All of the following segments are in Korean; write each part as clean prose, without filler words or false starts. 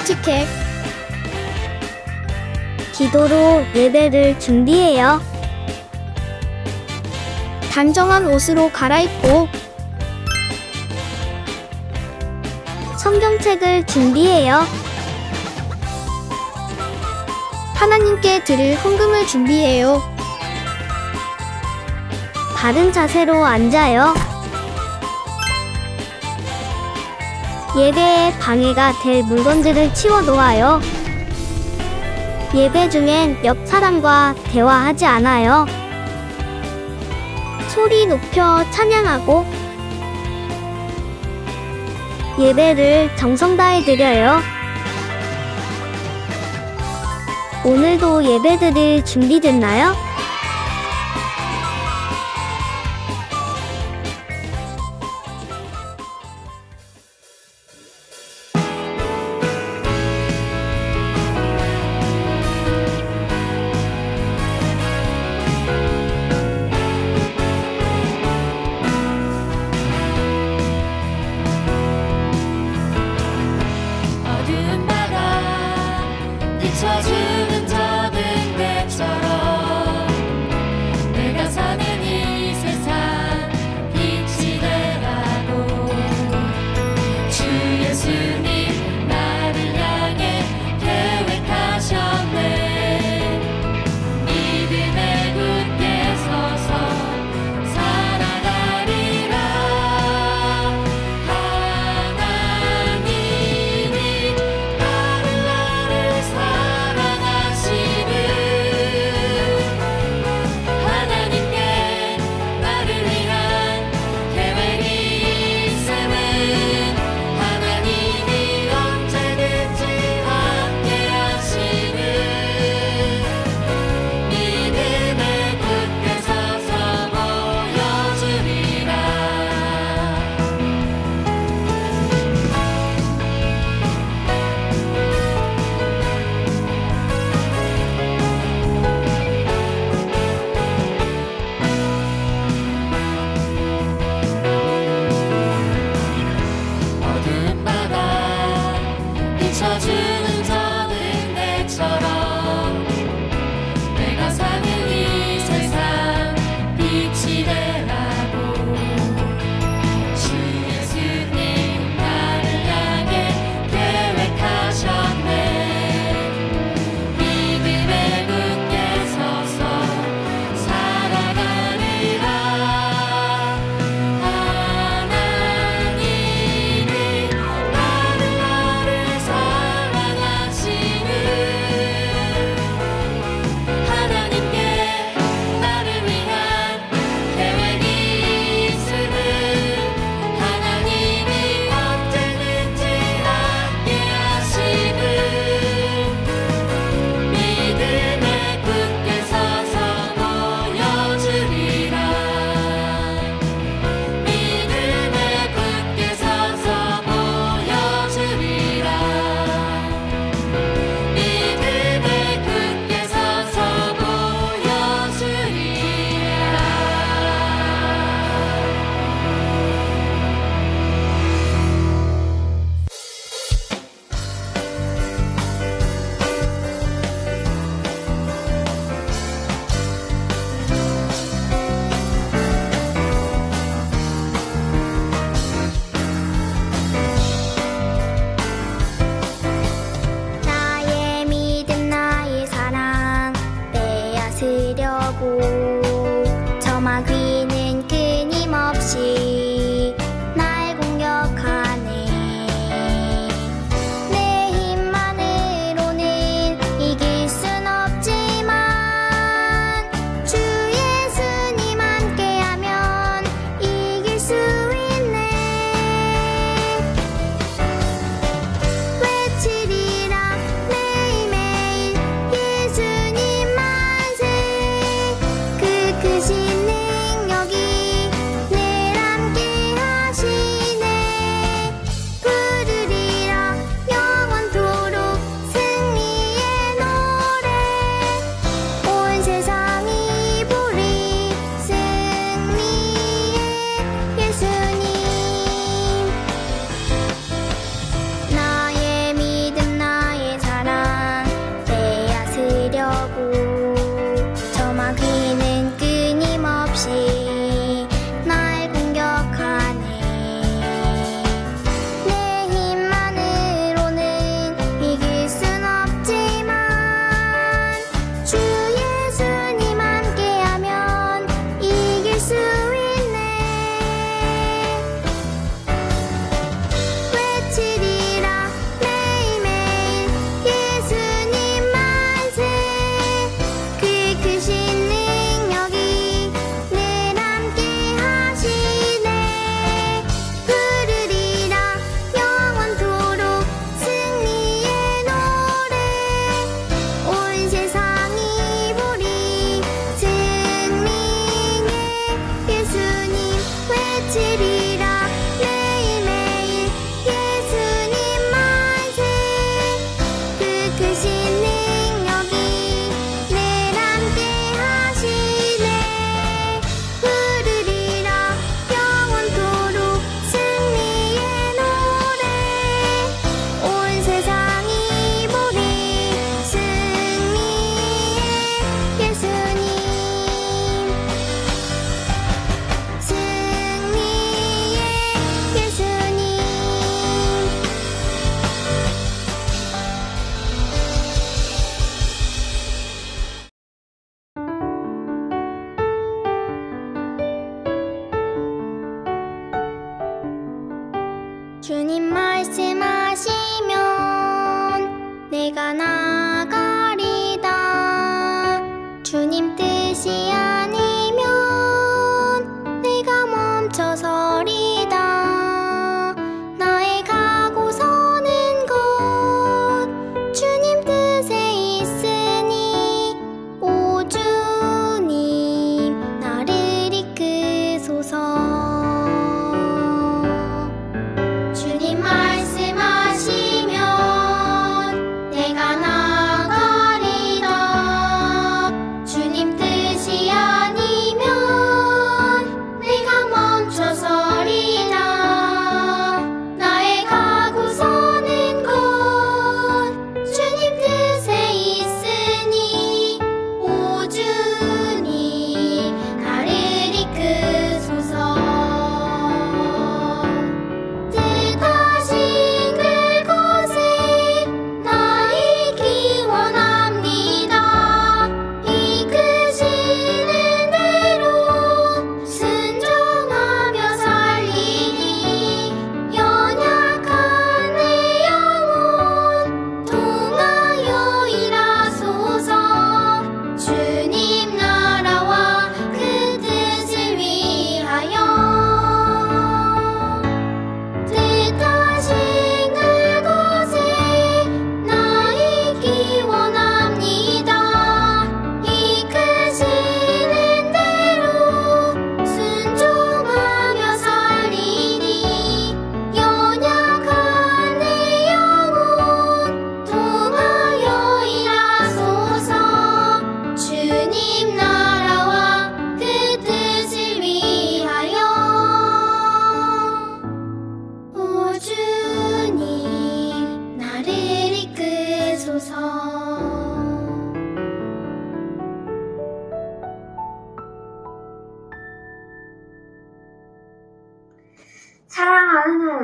깜찍해. 기도로 예배를 준비해요. 단정한 옷으로 갈아입고 성경책을 준비해요. 하나님께 드릴 헌금을 준비해요. 바른 자세로 앉아요. 예배에 방해가 될 물건들을 치워 놓아요. 예배 중엔 옆 사람과 대화하지 않아요. 소리 높여 찬양하고 예배를 정성 다해 드려요. 오늘도 예배드릴 준비됐나요? 비춰주는 저 등대처럼 내가 사는 이 세상 빛이 되라고 주 예수님 나를 향해 계획하셨네. 믿음에 굳게 서서 살아가리라. 하나님이 나를 사랑하시는 하나님께 나를 위한 계획이 있음은 하나님이 언제든지 함께하시는 믿음에 굳게 서서 보여주리라. 어두운 바다 비춰주는 저 등대처럼 내가 사는 이 세상 빛이 되라고 주 예수님 나를 향해 계획하셨네. 믿음에 굳게 서서 살아가리라. 하나님이 나를 사랑하시는 하나님께 나를 위한 계획이 있음은 하나님이 언제든지 함께하시는 믿음에 굳게 서서 보여주리라. 믿음에 굳게 서서 보여주리라. 믿음에 굳게 서서 보여주리라. 나의 믿음 나의 사랑 빼앗으려고 저 마귀는 끊임없이 날 공격하네. 내 힘만으로는 이길 순 없지만 주 예수님 함께하면 이길 수 있네. 외치리라 매일매일 예수님 만세. 그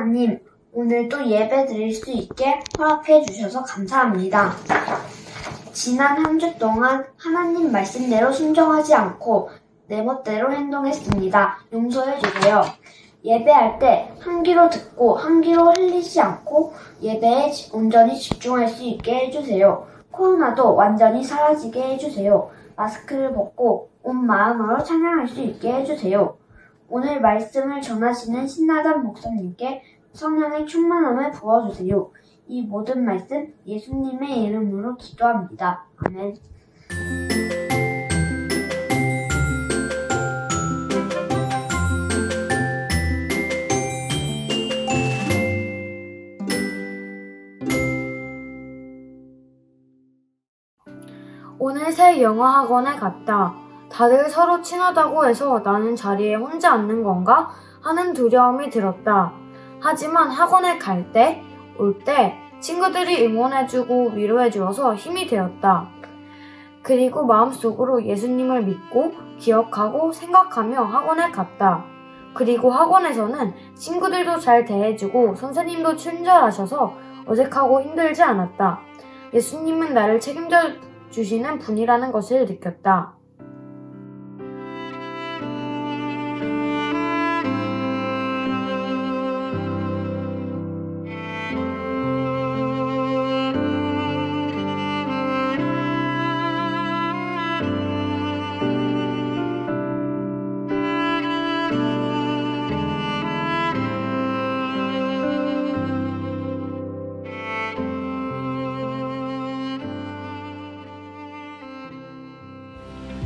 하나님, 오늘 또 예배 드릴 수 있게 허락해 주셔서 감사합니다. 지난 한 주 동안 하나님 말씀대로 순종하지 않고 내 멋대로 행동했습니다. 용서해 주세요. 예배할 때 한 귀로 듣고 한 귀로 흘리지 않고 예배에 온전히 집중할 수 있게 해주세요. 코로나도 완전히 사라지게 해주세요. 마스크를 벗고 온 마음으로 찬양할 수 있게 해주세요. 오늘 말씀을 전하시는 신나단 목사님께 성령의 충만함을 부어주세요. 이 모든 말씀 예수님의 이름으로 기도합니다. 아멘. 오늘 새 영어 학원에 갔다. 다들 서로 친하다고 해서 나는 자리에 혼자 앉는 건가 하는 두려움이 들었다. 하지만 학원에 갈 때, 올 때 친구들이 응원해주고 위로해주어서 힘이 되었다. 그리고 마음속으로 예수님을 믿고 기억하고 생각하며 학원에 갔다. 그리고 학원에서는 친구들도 잘 대해주고 선생님도 친절하셔서 어색하고 힘들지 않았다. 예수님은 나를 책임져 주시는 분이라는 것을 느꼈다.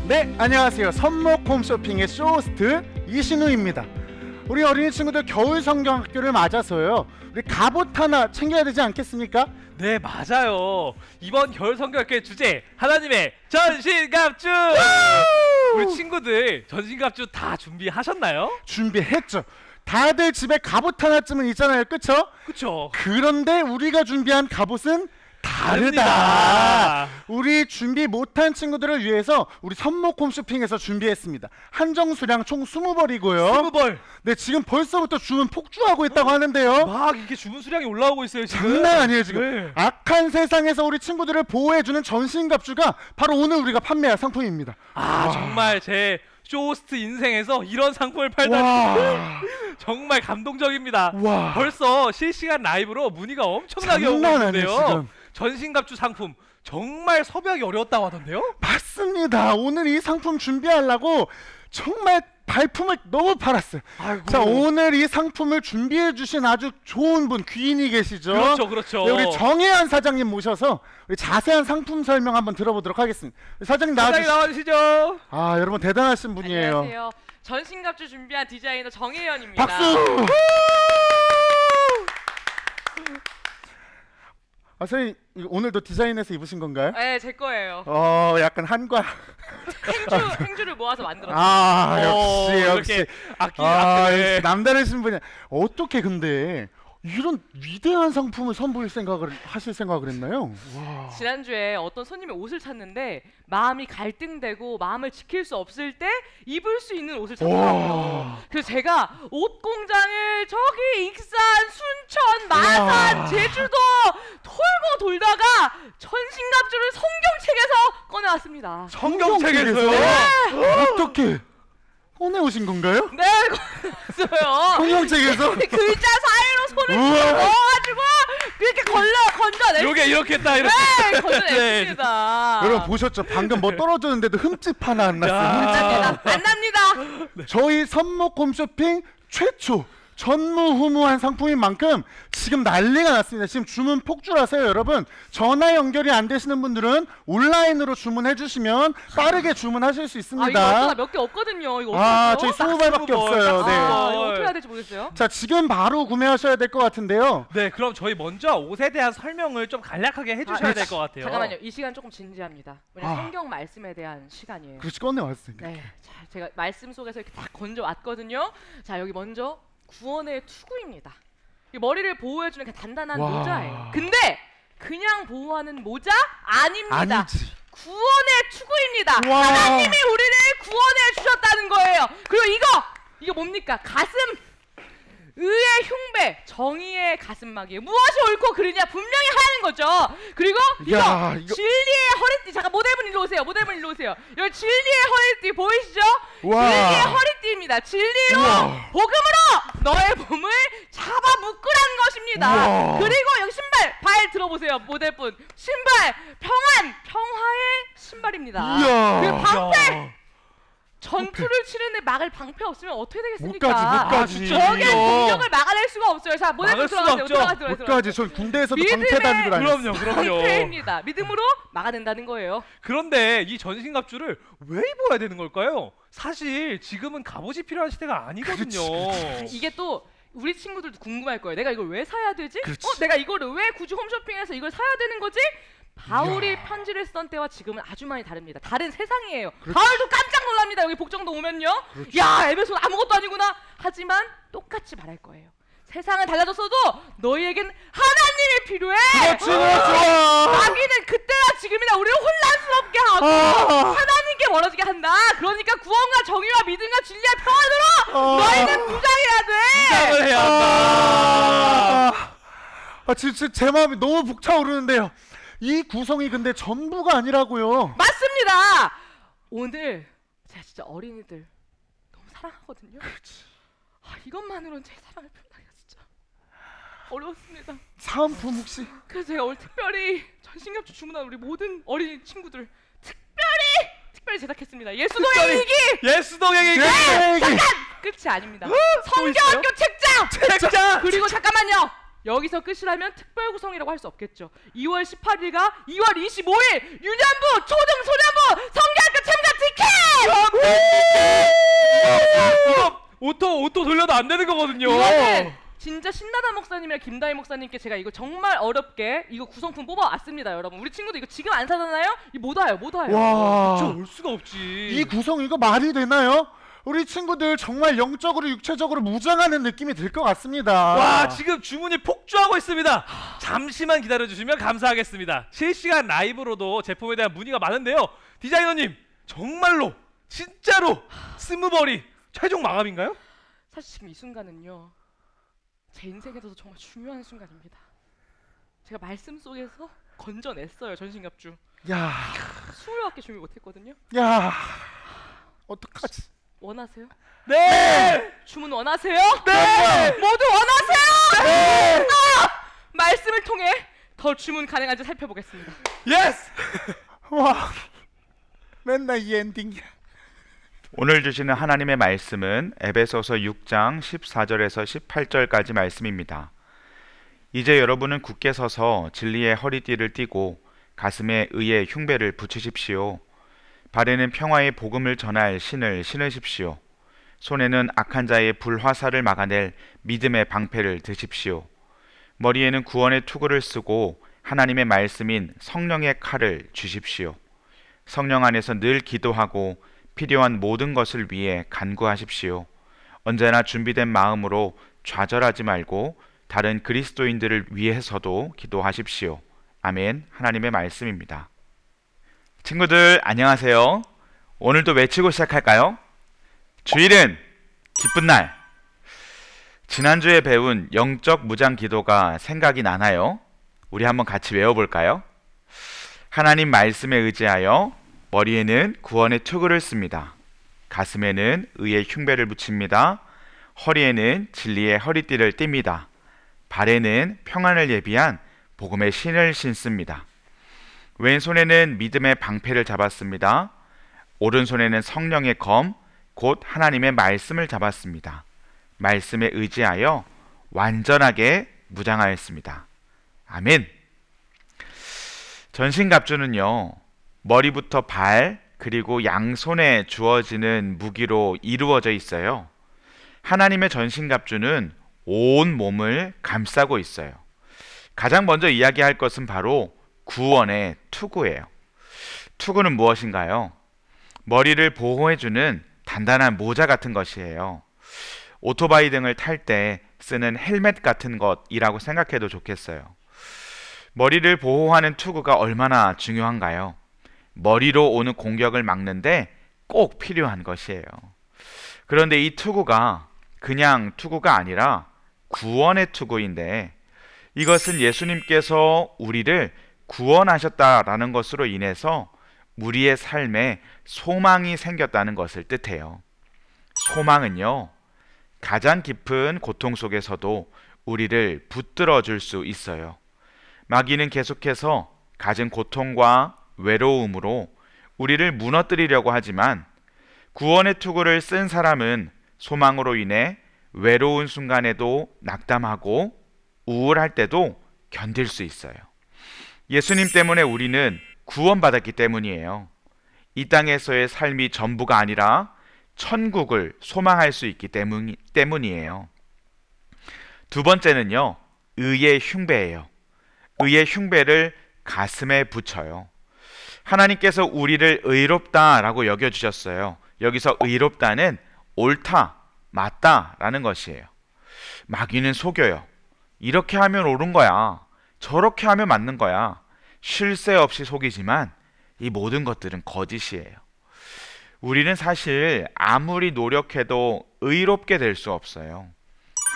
네, 안녕하세요. 선목 홈쇼핑의 쇼호스트 이신우입니다. 우리 어린이 친구들 겨울 성경학교를 맞아서요, 우리 갑옷 하나 챙겨야 되지 않겠습니까? 네, 맞아요. 이번 겨울 성경학교의 주제, 하나님의 전신갑주! 우리 친구들 전신갑주 다 준비하셨나요? 준비했죠. 다들 집에 갑옷 하나쯤은 있잖아요, 그쵸? 그쵸. 그런데 우리가 준비한 갑옷은 다르다. 다릅니다. 우리 준비 못한 친구들을 위해서 우리 선목 홈쇼핑에서 준비했습니다. 한정 수량 총 20벌이고요. 20벌! 네, 지금 벌써부터 주문 폭주하고 있다고 하는데요. 막 이렇게 주문 수량이 올라오고 있어요, 지금. 장난 아니에요, 지금. 네. 악한 세상에서 우리 친구들을 보호해주는 전신갑주가 바로 오늘 우리가 판매할 상품입니다. 아, 정말 제 쇼호스트 인생에서 이런 상품을 와. 팔다니 정말 감동적입니다. 와. 벌써 실시간 라이브로 문의가 엄청나게 오고 장난 아니에요, 있는데요. 지금. 전신갑주 상품 정말 섭외하기 어려웠다고 하던데요? 맞습니다. 오늘 이 상품 준비하려고 정말 발품을 너무 팔았어요. 아이고. 자, 오늘 이 상품을 준비해 주신 아주 좋은 분, 귀인이 계시죠? 그렇죠, 그렇죠. 네, 우리 정혜연 사장님 모셔서 우리 자세한 상품 설명 한번 들어보도록 하겠습니다. 사장님 나와주시죠. 나와주시죠. 아, 여러분 대단하신 분이에요. 안녕하세요. 전신갑주 준비한 디자이너 정혜연입니다. 박수! 아, 선생님 이거 오늘도 디자인해서 입으신 건가요? 네, 제 거예요. 약간 한과. 행주를 모아서 만들었어요. 아, 역시. 이렇게 아, 아끼는 역시 남다르신 분이야. 어떻게 근데 이런 위대한 상품을 선보일 생각을 하실 생각을 했나요? 와. 지난주에 어떤 손님이 옷을 찾는데 마음이 갈등되고 마음을 지킬 수 없을 때 입을 수 있는 옷을 찾더라고요. 그래서 제가 옷 공장을 저기 익산, 순천, 마산, 와. 제주도 돌고 돌다가 전신갑주를 성경책에서 꺼내왔습니다. 성경책에서요? 어떻게 꺼내 오신 건가요? 네, 꺼내왔어요. 성경책에서? 글자 사이로 손을 우와. 넣어가지고 이렇게 건져냈습니다. 요게 이렇게 딱 이렇게. 네, 건져냈습니다. 여러분 보셨죠? 방금 뭐 떨어졌는데도 흠집 하나 안 났어요. 야. 흠집. 안 납니다. 저희 선목 홈쇼핑 최초 전무후무한 상품인 만큼 지금 난리가 났습니다. 지금 주문 폭주라서요, 여러분. 전화 연결이 안 되시는 분들은 온라인으로 주문해 주시면 빠르게 주문하실 수 아, 있습니다. 이거 어쩌다 몇 개 없거든요. 이거 아, 어떡하죠? 저희 20발밖에 없어요. 네. 아, 이거 어떻게 해야 될지 모르겠어요. 자, 지금 바로 구매하셔야 될 것 같은데요. 네, 그럼 저희 먼저 옷에 대한 설명을 좀 간략하게 해주셔야 될 것 같아요. 잠깐만요. 이 시간 조금 진지합니다. 왜냐면 아. 성경 말씀에 대한 시간이에요. 그렇지, 꺼내왔으니까. 네, 자, 제가 말씀 속에서 이렇게 딱 건져 왔거든요. 자, 여기 먼저 구원의 투구입니다. 이 머리를 보호해주는 그 단단한 와. 모자예요. 근데 그냥 보호하는 모자 아닙니다. 아니지. 구원의 투구입니다. 와. 하나님이 우리를 구원해 주셨다는 거예요. 그리고 이거 뭡니까? 가슴. 의의 흉배, 정의의 가슴막이. 무엇이 옳고 그르냐 분명히 하는 거죠. 그리고 이거 야, 이거- 진리의 허리띠. 잠깐 모델분 일로 오세요. 모델분 일로 오세요. 여기 진리의 허리띠 보이시죠? 와. 진리의 허리띠입니다. 진리로 우와. 복음으로 너의 몸을 잡아 묶으라는 것입니다. 우와. 그리고 여기 신발, 발 들어보세요. 모델분 신발, 평화의 신발입니다. 이야. 그리고 방패. 야. 전투를 치는데 막을 방패 없으면 어떻게 되겠습니까? 못 가지. 적의 공격을 막아낼 수가 없어요. 자, 모델분 막을 수가 들어가세요. 없죠. 못 가지. 전 군대에서도 믿음의- 방패 다니고 다녔어요. 그럼요. 방패입니다. 믿음으로 막아낸다는 거예요. 그런데 이 전신갑주를 왜 입어야 되는 걸까요? 사실 지금은 갑옷이 필요한 시대가 아니거든요. 이게 또 우리 친구들도 궁금할 거예요. 내가 이걸 왜 사야 되지? 그렇지. 내가 이거를 왜 굳이 홈쇼핑에서 이걸 사야 되는 거지? 바울이 편지를 썼던 때와 지금은 아주 많이 다릅니다. 다른 세상이에요. 바울도 깜짝 놀랍니다. 여기 복정도 오면요. 야, 에베소는 아무것도 아니구나. 하지만 똑같이 말할 거예요. 세상은 달라졌어도 너희에겐 하나님이 필요해. 그렇죠. 자기는 그때나 지금이나 우리를 혼란스럽게 하고 하나님께 멀어지게 한다. 그러니까 구원과 정의와 믿음과 진리와 평안으로 너희는 무장해야 돼. 부장을 해야 한다. 진짜 제 마음이 너무 벅차오르는데요. 이 구성이 근데 전부가 아니라고요. 맞습니다. 오늘 제가 진짜 어린이들 너무 사랑하거든요. 이것만으로는 제 사랑을 표현하기가 진짜 어려웠습니다. 사은품 혹시? 그래서 제가 오늘 특별히 전신갑주 주문한 우리 모든 어린이 친구들 특별히 제작했습니다. 예수동의 일기! 예수동의 일기. 끝이 아닙니다. 있어요? 성경학교 책장! 책장! 그리고 잠깐만요. 여기서 끝이라면 특별 구성이라고 할 수 없겠죠. 2월 18일과 2월 25일 유년부, 초등소년부 성경학교 참가 티켓! 이거 오토 돌려도 안 되는 거거든요. 이거는 진짜 신나다 목사님이랑 김다희 목사님께 제가 이거 정말 어렵게 이거 구성품 뽑아왔습니다, 여러분. 우리 친구도 이거 지금 안 사잖아요? 이거 못 와요. 와. 올 수가 없지. 이 구성 이거 말이 되나요? 우리 친구들 정말 영적으로 육체적으로 무장하는 느낌이 들 것 같습니다. 와, 지금 주문이 폭주하고 있습니다. 잠시만 기다려주시면 감사하겠습니다. 실시간 라이브로도 제품에 대한 문의가 많은데요. 디자이너님, 정말로 진짜로 스무버리 최종 마감인가요? 사실 지금 이 순간은요, 제 인생에서도 정말 중요한 순간입니다. 제가 말씀 속에서 건져냈어요, 전신갑주. 야, 20개밖에 준비 못했거든요. 야, 어떡하지? 원하세요? 네! 주문 원하세요? 네! 모두 원하세요? 네! 말씀을 통해 더 주문 가능한지 살펴보겠습니다. 예스! 와, 맨날 이 엔딩이야. 오늘 주시는 하나님의 말씀은 에베소서 6장 14절에서 18절까지 말씀입니다. 이제 여러분은 굳게 서서 진리의 허리띠를 띠고 가슴에 의의 흉배를 붙이십시오. 발에는 평화의 복음을 전할 신을 신으십시오. 손에는 악한 자의 불화살을 막아낼 믿음의 방패를 드십시오. 머리에는 구원의 투구를 쓰고 하나님의 말씀인 성령의 칼을 쥐십시오. 성령 안에서 늘 기도하고 필요한 모든 것을 위해 간구하십시오. 언제나 준비된 마음으로 좌절하지 말고 다른 그리스도인들을 위해서도 기도하십시오. 아멘. 하나님의 말씀입니다. 친구들 안녕하세요. 오늘도 외치고 시작할까요? 주일은 기쁜 날. 지난주에 배운 영적 무장 기도가 생각이 나나요? 우리 한번 같이 외워볼까요? 하나님 말씀에 의지하여 머리에는 구원의 투구를 씁니다. 가슴에는 의의 흉배를 붙입니다. 허리에는 진리의 허리띠를 띱니다. 발에는 평안을 예비한 복음의 신을 신습니다. 왼손에는 믿음의 방패를 잡았습니다. 오른손에는 성령의 검, 곧 하나님의 말씀을 잡았습니다. 말씀에 의지하여 완전하게 무장하였습니다. 아멘. 전신갑주는요, 머리부터 발 그리고 양손에 주어지는 무기로 이루어져 있어요. 하나님의 전신갑주는 온 몸을 감싸고 있어요. 가장 먼저 이야기할 것은 바로 구원의 투구예요. 투구는 무엇인가요? 머리를 보호해주는 단단한 모자 같은 것이에요. 오토바이 등을 탈 때 쓰는 헬멧 같은 것이라고 생각해도 좋겠어요. 머리를 보호하는 투구가 얼마나 중요한가요? 머리로 오는 공격을 막는데 꼭 필요한 것이에요. 그런데 이 투구가 그냥 투구가 아니라 구원의 투구인데 이것은 예수님께서 우리를 구원하셨다라는 것으로 인해서 우리의 삶에 소망이 생겼다는 것을 뜻해요. 소망은요, 가장 깊은 고통 속에서도 우리를 붙들어 줄 수 있어요. 마귀는 계속해서 가진 고통과 외로움으로 우리를 무너뜨리려고 하지만 구원의 투구를 쓴 사람은 소망으로 인해 외로운 순간에도 낙담하고 우울할 때도 견딜 수 있어요. 예수님 때문에 우리는 구원받았기 때문이에요. 이 땅에서의 삶이 전부가 아니라 천국을 소망할 수 있기 때문이에요. 두 번째는요, 의의 흉배예요. 의의 흉배를 가슴에 붙여요. 하나님께서 우리를 의롭다라고 여겨주셨어요. 여기서 의롭다는 옳다, 맞다라는 것이에요. 마귀는 속여요. 이렇게 하면 옳은 거야. 저렇게 하면 맞는 거야. 쉴 새 없이 속이지만 이 모든 것들은 거짓이에요. 우리는 사실 아무리 노력해도 의롭게 될 수 없어요.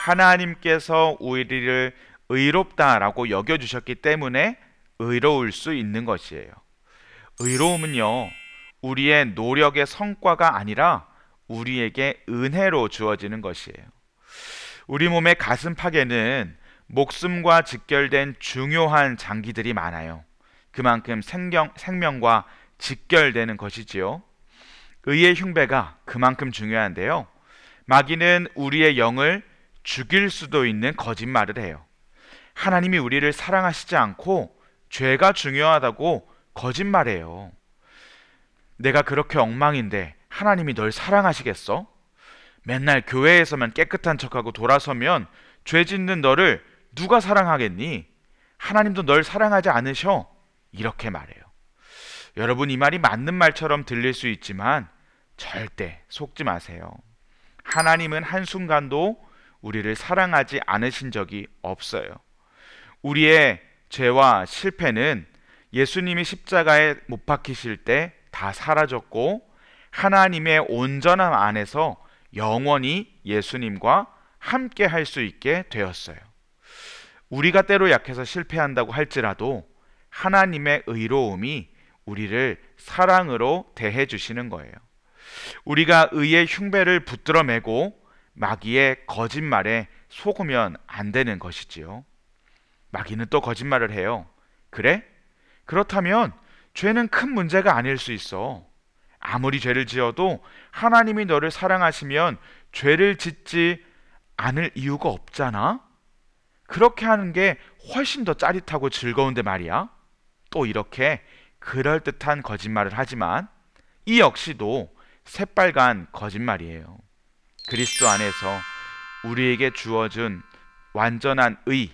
하나님께서 우리를 의롭다라고 여겨주셨기 때문에 의로울 수 있는 것이에요. 의로움은요, 우리의 노력의 성과가 아니라 우리에게 은혜로 주어지는 것이에요. 우리 몸의 가슴팍에는 목숨과 직결된 중요한 장기들이 많아요. 그만큼 생명과 직결되는 것이지요. 의의 흉배가 그만큼 중요한데요. 마귀는 우리의 영을 죽일 수도 있는 거짓말을 해요. 하나님이 우리를 사랑하시지 않고 죄가 중요하다고 거짓말해요. 내가 그렇게 엉망인데 하나님이 널 사랑하시겠어? 맨날 교회에서만 깨끗한 척하고 돌아서면 죄 짓는 너를 누가 사랑하겠니? 하나님도 널 사랑하지 않으셔. 이렇게 말해요. 여러분, 이 말이 맞는 말처럼 들릴 수 있지만 절대 속지 마세요. 하나님은 한순간도 우리를 사랑하지 않으신 적이 없어요. 우리의 죄와 실패는 예수님이 십자가에 못 박히실 때 다 사라졌고 하나님의 온전함 안에서 영원히 예수님과 함께 할 수 있게 되었어요. 우리가 때로 약해서 실패한다고 할지라도 하나님의 의로움이 우리를 사랑으로 대해 주시는 거예요. 우리가 의의 흉배를 붙들어 매고 마귀의 거짓말에 속으면 안 되는 것이지요. 마귀는 또 거짓말을 해요. 그래? 그렇다면 죄는 큰 문제가 아닐 수 있어. 아무리 죄를 지어도 하나님이 너를 사랑하시면 죄를 짓지 않을 이유가 없잖아? 그렇게 하는 게 훨씬 더 짜릿하고 즐거운데 말이야. 또 이렇게 그럴듯한 거짓말을 하지만 이 역시도 새빨간 거짓말이에요. 그리스도 안에서 우리에게 주어진 완전한 의,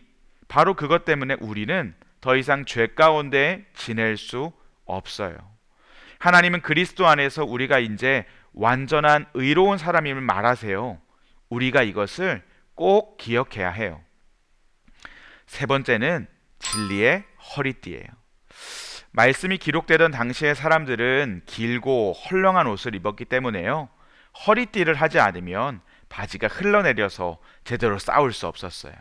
바로 그것 때문에 우리는 더 이상 죄 가운데 지낼 수 없어요. 하나님은 그리스도 안에서 우리가 이제 완전한 의로운 사람임을 말하세요. 우리가 이것을 꼭 기억해야 해요. 세 번째는 진리의 허리띠예요. 말씀이 기록되던 당시의 사람들은 길고 헐렁한 옷을 입었기 때문에요, 허리띠를 하지 않으면 바지가 흘러내려서 제대로 싸울 수 없었어요.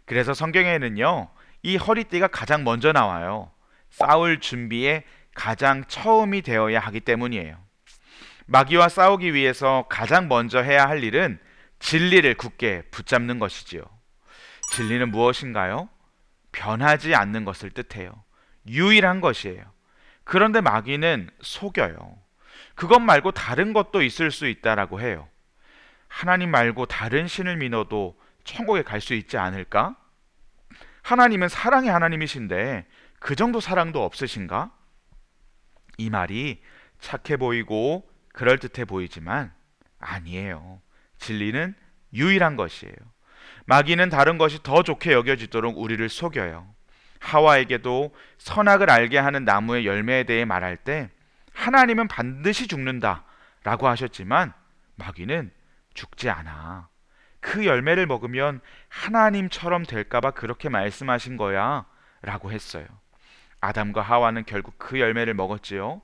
그래서 성경에는요, 이 허리띠가 가장 먼저 나와요. 싸울 준비에 가장 처음이 되어야 하기 때문이에요. 마귀와 싸우기 위해서 가장 먼저 해야 할 일은 진리를 굳게 붙잡는 것이지요. 진리는 무엇인가요? 변하지 않는 것을 뜻해요. 유일한 것이에요. 그런데 마귀는 속여요. 그것 말고 다른 것도 있을 수 있다라고 해요. 하나님 말고 다른 신을 믿어도 천국에 갈 수 있지 않을까? 하나님은 사랑의 하나님이신데 그 정도 사랑도 없으신가? 이 말이 착해 보이고 그럴듯해 보이지만 아니에요. 진리는 유일한 것이에요. 마귀는 다른 것이 더 좋게 여겨지도록 우리를 속여요. 하와에게도 선악을 알게 하는 나무의 열매에 대해 말할 때 하나님은 반드시 죽는다 라고 하셨지만 마귀는 죽지 않아. 그 열매를 먹으면 하나님처럼 될까봐 그렇게 말씀하신 거야 라고 했어요. 아담과 하와는 결국 그 열매를 먹었지요.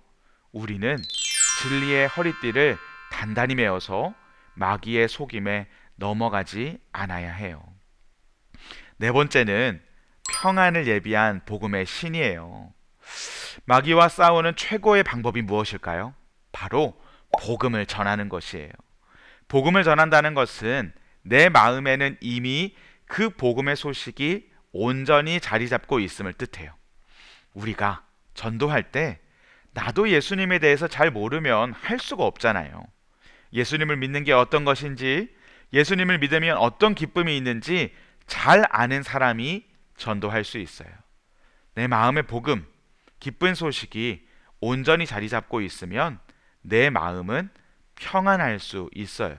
우리는 진리의 허리띠를 단단히 메어서 마귀의 속임에 넘어가지 않아야 해요. 네 번째는 평안을 예비한 복음의 신이에요. 마귀와 싸우는 최고의 방법이 무엇일까요? 바로 복음을 전하는 것이에요. 복음을 전한다는 것은 내 마음에는 이미 그 복음의 소식이 온전히 자리 잡고 있음을 뜻해요. 우리가 전도할 때 나도 예수님에 대해서 잘 모르면 할 수가 없잖아요. 예수님을 믿는 게 어떤 것인지, 예수님을 믿으면 어떤 기쁨이 있는지 잘 아는 사람이 전도할 수 있어요. 내 마음의 복음, 기쁜 소식이 온전히 자리 잡고 있으면 내 마음은 평안할 수 있어요.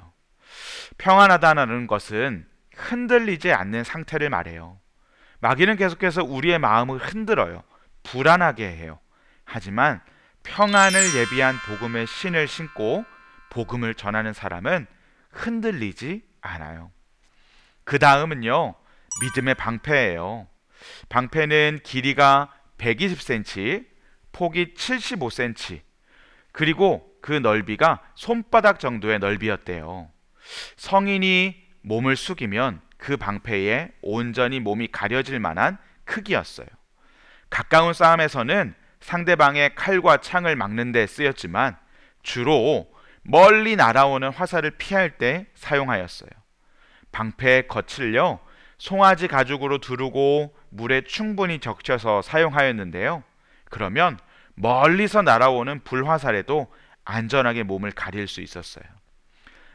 평안하다는 것은 흔들리지 않는 상태를 말해요. 마귀는 계속해서 우리의 마음을 흔들어요. 불안하게 해요. 하지만 평안을 예비한 복음의 신을 신고 복음을 전하는 사람은 흔들리지 않아요. 그 다음은요, 믿음의 방패예요. 방패는 길이가 120cm, 폭이 75cm, 그리고 그 넓이가 손바닥 정도의 넓이였대요. 성인이 몸을 숙이면 그 방패에 온전히 몸이 가려질 만한 크기였어요. 가까운 싸움에서는 상대방의 칼과 창을 막는 데 쓰였지만 주로 멀리 날아오는 화살을 피할 때 사용하였어요. 방패의 겉을요, 송아지 가죽으로 두르고 물에 충분히 적셔서 사용하였는데요. 그러면 멀리서 날아오는 불화살에도 안전하게 몸을 가릴 수 있었어요.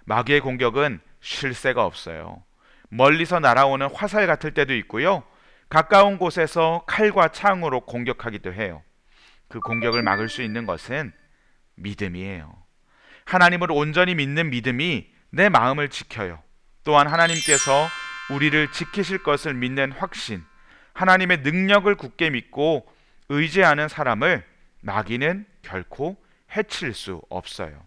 마귀의 공격은 쉴 새가 없어요. 멀리서 날아오는 화살 같을 때도 있고요. 가까운 곳에서 칼과 창으로 공격하기도 해요. 그 공격을 막을 수 있는 것은 믿음이에요. 하나님을 온전히 믿는 믿음이 내 마음을 지켜요. 또한 하나님께서 우리를 지키실 것을 믿는 확신, 하나님의 능력을 굳게 믿고 의지하는 사람을 마귀는 결코 해칠 수 없어요.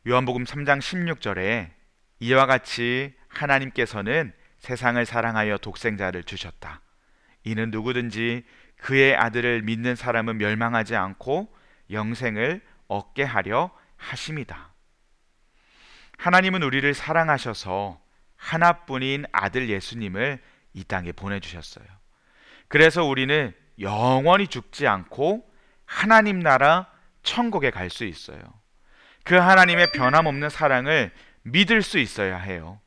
요한복음 3장 16절에 이와 같이 하나님께서는 세상을 사랑하여 독생자를 주셨다. 이는 누구든지 그의 아들을 믿는 사람은 멸망하지 않고 영생을 얻게 하려 하심이다. 하나님은 우리를 사랑하셔서 하나뿐인 아들 예수님을 이 땅에 보내주셨어요. 그래서 우리는 영원히 죽지 않고 하나님 나라 천국에 갈 수 있어요. 그 하나님의 변함없는 사랑을 믿을 수 있어야 해요.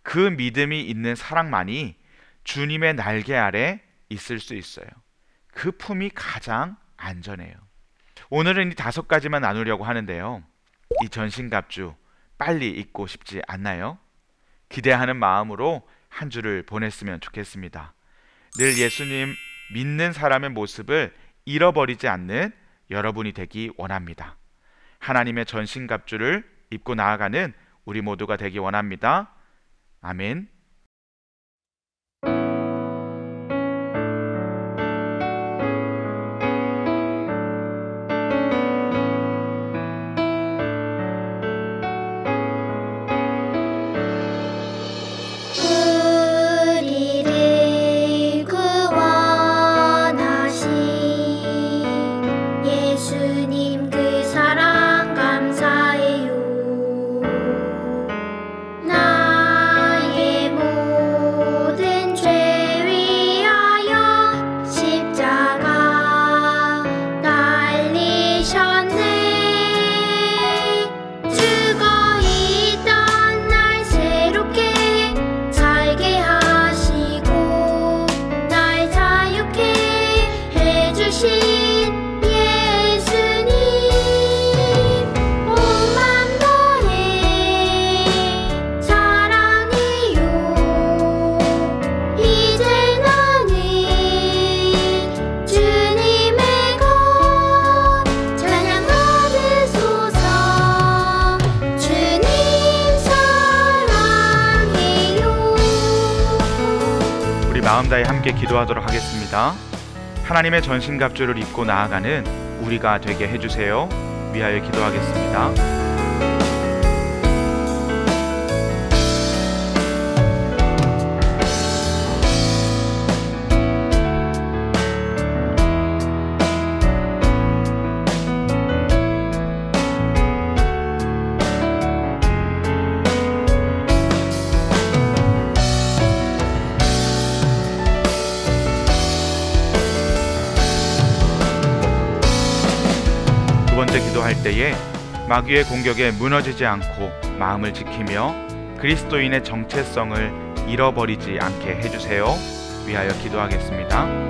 그 믿음이 있는 사랑만이 주님의 날개 아래 있을 수 있어요. 그 품이 가장 안전해요. 오늘은 이 5가지만 나누려고 하는데요. 이 전신갑주 빨리 잊고 싶지 않나요? 기대하는 마음으로 한 주를 보냈으면 좋겠습니다. 늘 예수님 믿는 사람의 모습을 잃어버리지 않는 여러분이 되기 원합니다. 하나님의 전신갑주를 입고 나아가는 우리 모두가 되기 원합니다. 아멘. 우리를 구원하신 예수님 그 사랑 감사해요. 나의 모든 죄 위하여 십자가 달리셨네. 죽어 있던 날 새롭게 살게 하시고 날 자유케 해주신 예수님, 온 맘 다해 사랑해요. 이제 나는 주님의 것 찬양 받으소서. 주님 사랑해요. 우리 마음 다해 함께 기도하도록 하겠습니다. 하나님의 전신갑주를 입고 나아가는 우리가 되게 해주세요. 위하여 기도하겠습니다. 번째 기도할 때에 마귀의 공격에 무너지지 않고 마음을 지키며 그리스도인의 정체성을 잃어버리지 않게 해주세요. 위하여 기도하겠습니다.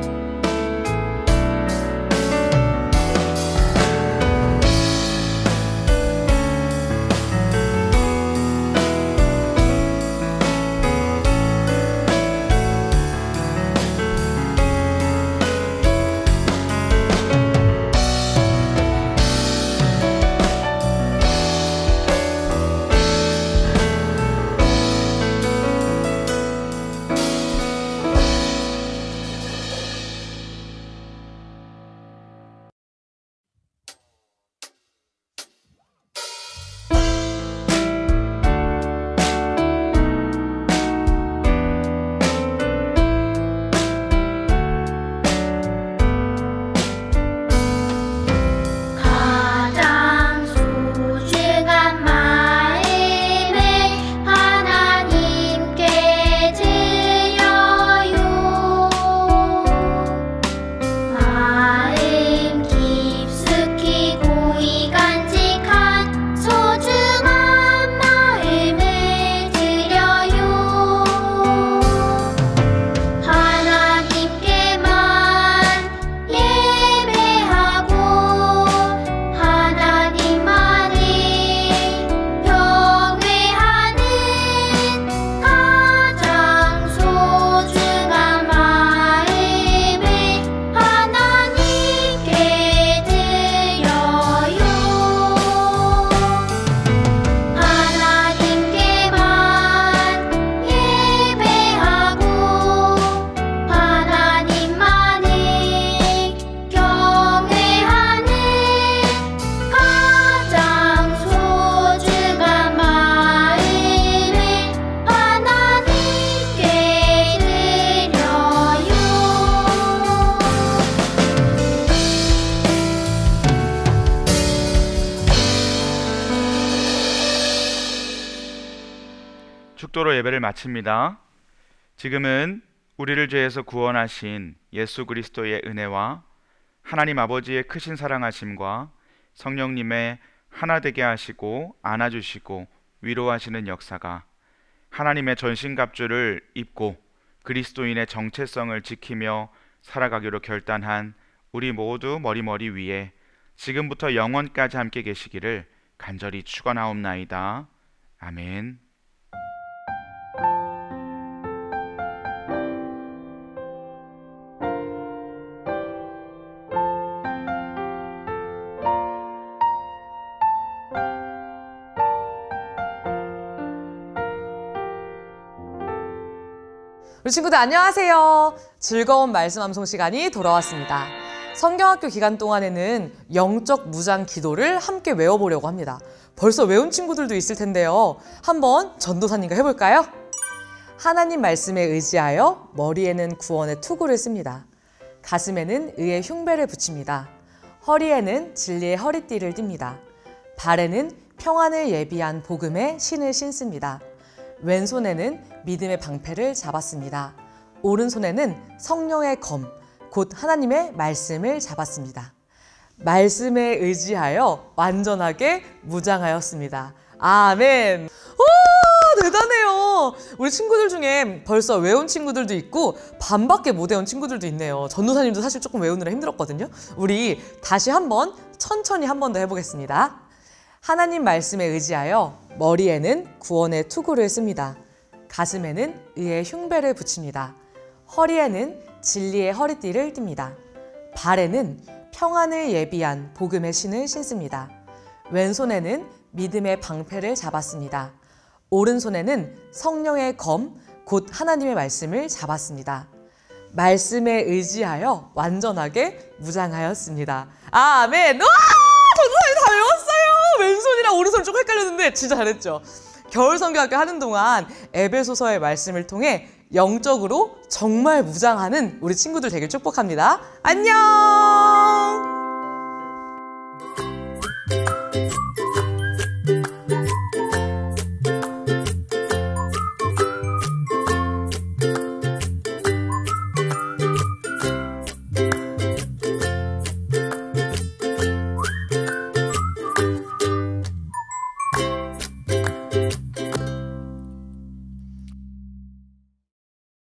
가장 소중한 마음을 하나님께 드려요. 마음 깊숙이 고이 간직한 소중한 마음을 드려요. 하나님께만 예배하고 하나님만을 경외하는 가장 소중한 마음을 하나님께 드려요. 하나님께만 예배하고 하나님만을 경외하는 가장 소중한 마음을 하나님께 드려요. 축도로 예배를 마칩니다. 지금은 우리를 죄에서 구원하신 예수 그리스도의 은혜와 하나님 아버지의 크신 사랑하심과 성령님의 하나 되게 하시고 안아주시고 위로하시는 역사가 하나님의 전신갑주를 입고 그리스도인의 정체성을 지키며 살아가기로 결단한 우리 모두 머리 위에 지금부터 영원까지 함께 계시기를 간절히 축원하옵나이다. 아멘. 우리 친구들 안녕하세요. 즐거운 말씀 암송 시간이 돌아왔습니다. 성경학교 기간 동안에는 영적 무장 기도를 함께 외워보려고 합니다. 벌써 외운 친구들도 있을 텐데요. 한번 전도사님과 해볼까요? 하나님 말씀에 의지하여 머리에는 구원의 투구를 씁니다. 가슴에는 의의 흉배를 붙입니다. 허리에는 진리의 허리띠를 띱니다. 발에는 평안을 예비한 복음의 신을 신습니다. 왼손에는 믿음의 방패를 잡았습니다. 오른손에는 성령의 검, 곧 하나님의 말씀을 잡았습니다. 말씀에 의지하여 완전하게 무장하였습니다. 아멘. 오, 대단해요. 우리 친구들 중에 벌써 외운 친구들도 있고 반밖에 못 외운 친구들도 있네요. 전도사님도 사실 조금 외우느라 힘들었거든요. 우리 다시 한번 천천히 한 번 더 해보겠습니다. 하나님 말씀에 의지하여 머리에는 구원의 투구를 씁니다. 가슴에는 의의 흉배를 붙입니다. 허리에는 진리의 허리띠를 띱니다. 발에는 평안을 예비한 복음의 신을 신습니다. 왼손에는 믿음의 방패를 잡았습니다. 오른손에는 성령의 검, 곧 하나님의 말씀을 잡았습니다. 말씀에 의지하여 완전하게 무장하였습니다. 아멘! 와! 전도사님 다 외웠어요! 왼손이랑 오른손 조금 헷갈렸는데 진짜 잘했죠? 겨울 성경학교 하는 동안 에베소서의 말씀을 통해 영적으로 정말 무장하는 우리 친구들 되길 축복합니다. 안녕!